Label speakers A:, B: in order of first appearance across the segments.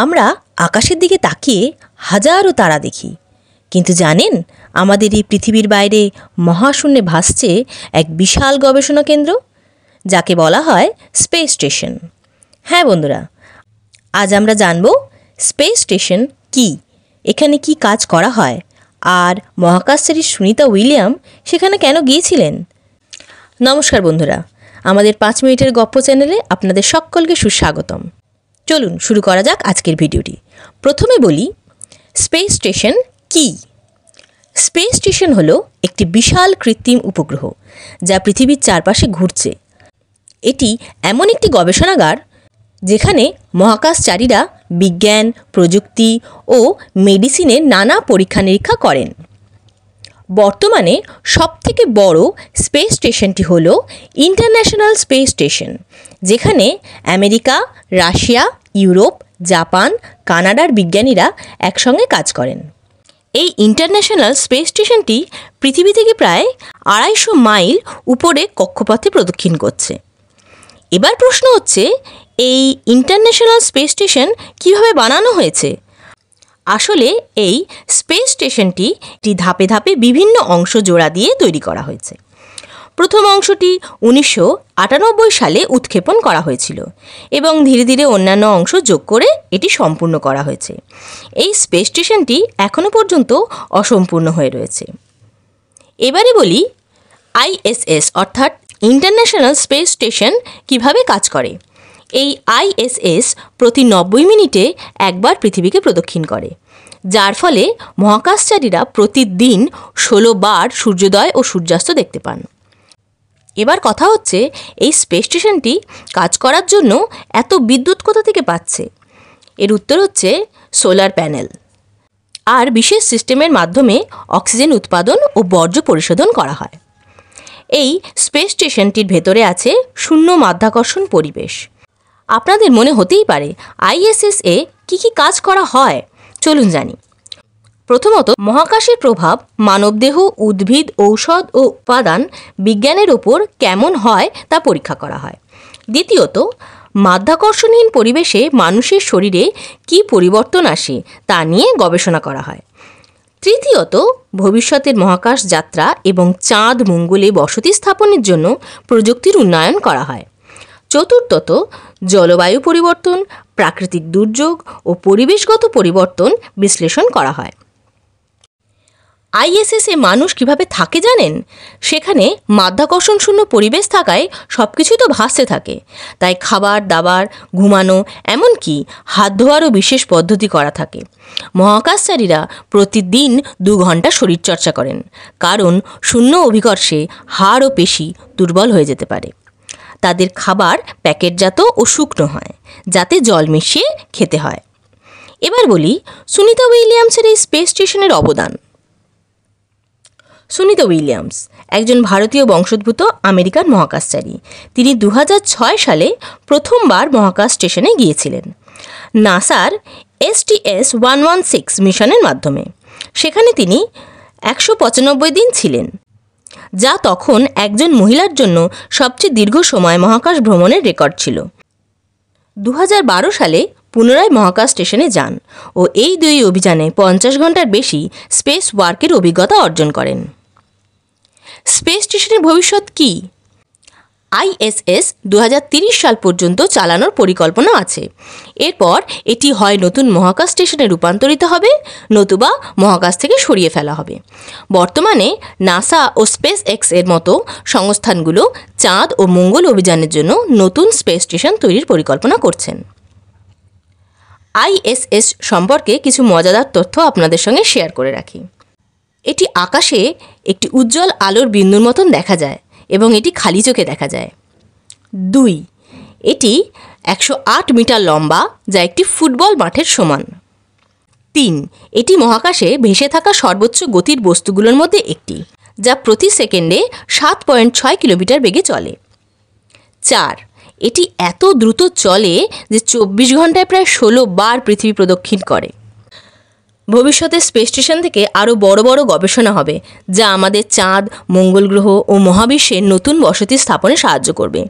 A: আমরা আকাশের দিকে তাকিয়ে হাজারো তারা দেখি, কিন্তু জানেন আমাদের এই পৃথিবীর বাইরে মহাশূন্যে ভাসছে এক বিশাল গবেষণা কেন্দ্র, যাকে বলা হয় স্পেস স্টেশন। হ্যাঁ বন্ধুরা, আজ আমরা জানব স্পেস স্টেশন কী, এখানে কি কাজ করা হয়, আর মহাকাশচারী সুনিতা উইলিয়াম সেখানে কেন গিয়েছিলেন। নমস্কার বন্ধুরা, আমাদের 5 মিনিটের গপ্প চ্যানেলে আপনাদের সকলকে সুস্বাগতম। চলুন শুরু করা যাক আজকের ভিডিওটি। প্রথমে বলি, স্পেস স্টেশন কী? স্পেস স্টেশন হলো একটি বিশাল কৃত্রিম উপগ্রহ যা পৃথিবীর চারপাশে ঘুরছে। এটি এমন একটি গবেষণাগার যেখানে মহাকাশচারীরা বিজ্ঞান, প্রযুক্তি ও মেডিসিনের নানা পরীক্ষা নিরীক্ষা করেন। বর্তমানে সবথেকে বড় স্পেস স্টেশনটি হলো ইন্টারন্যাশনাল স্পেস স্টেশন, যেখানে আমেরিকা, রাশিয়া, ইউরোপ, জাপান, কানাডার বিজ্ঞানীরা একসঙ্গে কাজ করেন। এই ইন্টারন্যাশনাল স্পেস স্টেশনটি পৃথিবী থেকে প্রায় 250 মাইল উপরে কক্ষপথে প্রদক্ষিণ করছে। এবার প্রশ্ন হচ্ছে, এই ইন্টারন্যাশনাল স্পেস স্টেশন কীভাবে বানানো হয়েছে? আসলে এই স্পেস স্টেশনটি ধাপে ধাপে বিভিন্ন অংশ জোড়া দিয়ে তৈরি করা হয়েছে। প্রথম অংশটি 1998 সালে উৎক্ষেপণ করা হয়েছিল এবং ধীরে ধীরে অন্যান্য অংশ যোগ করে এটি সম্পূর্ণ করা হয়েছে। এই স্পেস স্টেশনটি এখনও পর্যন্ত অসম্পূর্ণ হয়ে রয়েছে। এবারে বলি, আইএসএস অর্থাৎ ইন্টারন্যাশনাল স্পেস স্টেশন কিভাবে কাজ করে। এই আইএসএস প্রতি 90 মিনিটে একবার পৃথিবীকে প্রদক্ষিণ করে, যার ফলে মহাকাশচারীরা প্রতিদিন 16 বার সূর্যোদয় ও সূর্যাস্ত দেখতে পান। এবার কথা হচ্ছে, এই স্পেস স্টেশনটি কাজ করার জন্য এত বিদ্যুৎ কোথা থেকে পাচ্ছে? এর উত্তর হচ্ছে সোলার প্যানেল আর বিশেষ সিস্টেমের মাধ্যমে অক্সিজেন উৎপাদন ও বর্জ্য পরিশোধন করা হয়। এই স্পেস স্টেশনটির ভেতরে আছে শূন্য মাধ্যাকর্ষণ পরিবেশ। আপনাদের মনে হতেই পারে, আইএসএস এ কী কী কাজ করা হয়, চলুন জানি। প্রথমত, মহাকাশের প্রভাব মানবদেহ, উদ্ভিদ, ঔষধ ও উপাদান বিজ্ঞানের ওপর কেমন হয় তা পরীক্ষা করা হয়। দ্বিতীয়ত, মাধ্যাকর্ষণহীন পরিবেশে মানুষের শরীরে কী পরিবর্তন আসে তা নিয়ে গবেষণা করা হয়। তৃতীয়ত, ভবিষ্যতের মহাকাশ যাত্রা এবং চাঁদ, মঙ্গলে বসতি স্থাপনের জন্য প্রযুক্তির উন্নয়ন করা হয়। চতুর্থত, জলবায়ু পরিবর্তন, প্রাকৃতিক দুর্যোগ ও পরিবেশগত পরিবর্তন বিশ্লেষণ করা হয়। আইএসএসে মানুষ কিভাবে থাকে জানেন? সেখানে মাধ্যাকর্ষণ শূন্য পরিবেশ থাকায় সব কিছুই তো ভাসতে থাকে, তাই খাবার দাবার, ঘুমানো, এমনকি হাত ধোয়ারও বিশেষ পদ্ধতি করা থাকে। মহাকাশচারীরা প্রতিদিন 2 ঘন্টা শরীরচর্চা করেন, কারণ শূন্য অভিকর্ষে হাড় ও পেশি দুর্বল হয়ে যেতে পারে। তাদের খাবার প্যাকেটজাত ও শুকনো হয়, যাতে জল মিশিয়ে খেতে হয়। এবার বলি, সুনিতা উইলিয়ামসের এই স্পেস স্টেশনের অবদান। সুনিতা উইলিয়ামস একজন ভারতীয় বংশোদ্ভূত আমেরিকান মহাকাশচারী। তিনি 2006 সালে প্রথমবার মহাকাশ স্টেশনে গিয়েছিলেন নাসার STS-116 মিশনের মাধ্যমে। সেখানে তিনি 195 দিন ছিলেন, যা তখন একজন মহিলার জন্য সবচেয়ে দীর্ঘ সময় মহাকাশ ভ্রমণের রেকর্ড ছিল। 2012 সালে পুনরায় মহাকাশ স্টেশনে যান ও এই 2 অভিযানে 50 ঘন্টার বেশি স্পেস ওয়ার্কের অভিজ্ঞতা অর্জন করেন। স্পেস স্টেশনের ভবিষ্যৎ কী? আইএসএস 2030 সাল পর্যন্ত চালানোর পরিকল্পনা আছে। এরপর এটি হয় নতুন মহাকাশ স্টেশনে রূপান্তরিত হবে, নতুবা মহাকাশ থেকে সরিয়ে ফেলা হবে। বর্তমানে নাসা ও স্পেস এক্স এর মতো সংস্থানগুলো চাঁদ ও মঙ্গল অভিযানের জন্য নতুন স্পেস স্টেশন তৈরির পরিকল্পনা করছেন। আইএসএস সম্পর্কে কিছু মজাদার তথ্য আপনাদের সঙ্গে শেয়ার করে রাখি। এটি আকাশে একটি উজ্জ্বল আলোর বিন্দুর মতন দেখা যায় এবং এটি খালি চোখে দেখা যায়। 2, এটি 108 মিটার লম্বা, যা একটি ফুটবল মাঠের সমান। 3, এটি মহাকাশে ভেসে থাকা সর্বোচ্চ গতির বস্তুগুলোর মধ্যে একটি, যা প্রতি সেকেন্ডে 7.6 কিলোমিটার বেগে চলে। 4, এটি এত দ্রুত চলে যে 24 ঘন্টায় প্রায় 16 বার পৃথিবী প্রদক্ষিণ করে। ভবিষ্যতে স্পেস স্টেশন থেকে আরও বড় বড় গবেষণা হবে, যা আমাদের চাঁদ, মঙ্গল গ্রহ ও মহাবিশ্বের নতুন বসতি স্থাপনে সাহায্য করবে।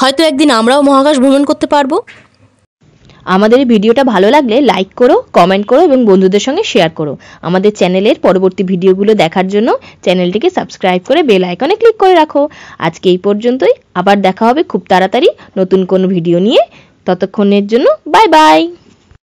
A: হয়তো একদিন আমরাও মহাকাশ ভ্রমণ করতে পারবো। আমাদের এই ভিডিওটা ভালো লাগলে লাইক করো, কমেন্ট করো এবং বন্ধুদের সঙ্গে শেয়ার করো। আমাদের চ্যানেলের পরবর্তী ভিডিওগুলো দেখার জন্য চ্যানেলটিকে সাবস্ক্রাইব করে বেল আইকনে ক্লিক করে রাখো। আজকে এই পর্যন্তই, আবার দেখা হবে খুব তাড়াতাড়ি নতুন কোনো ভিডিও নিয়ে। ততক্ষণের জন্য বাই বাই।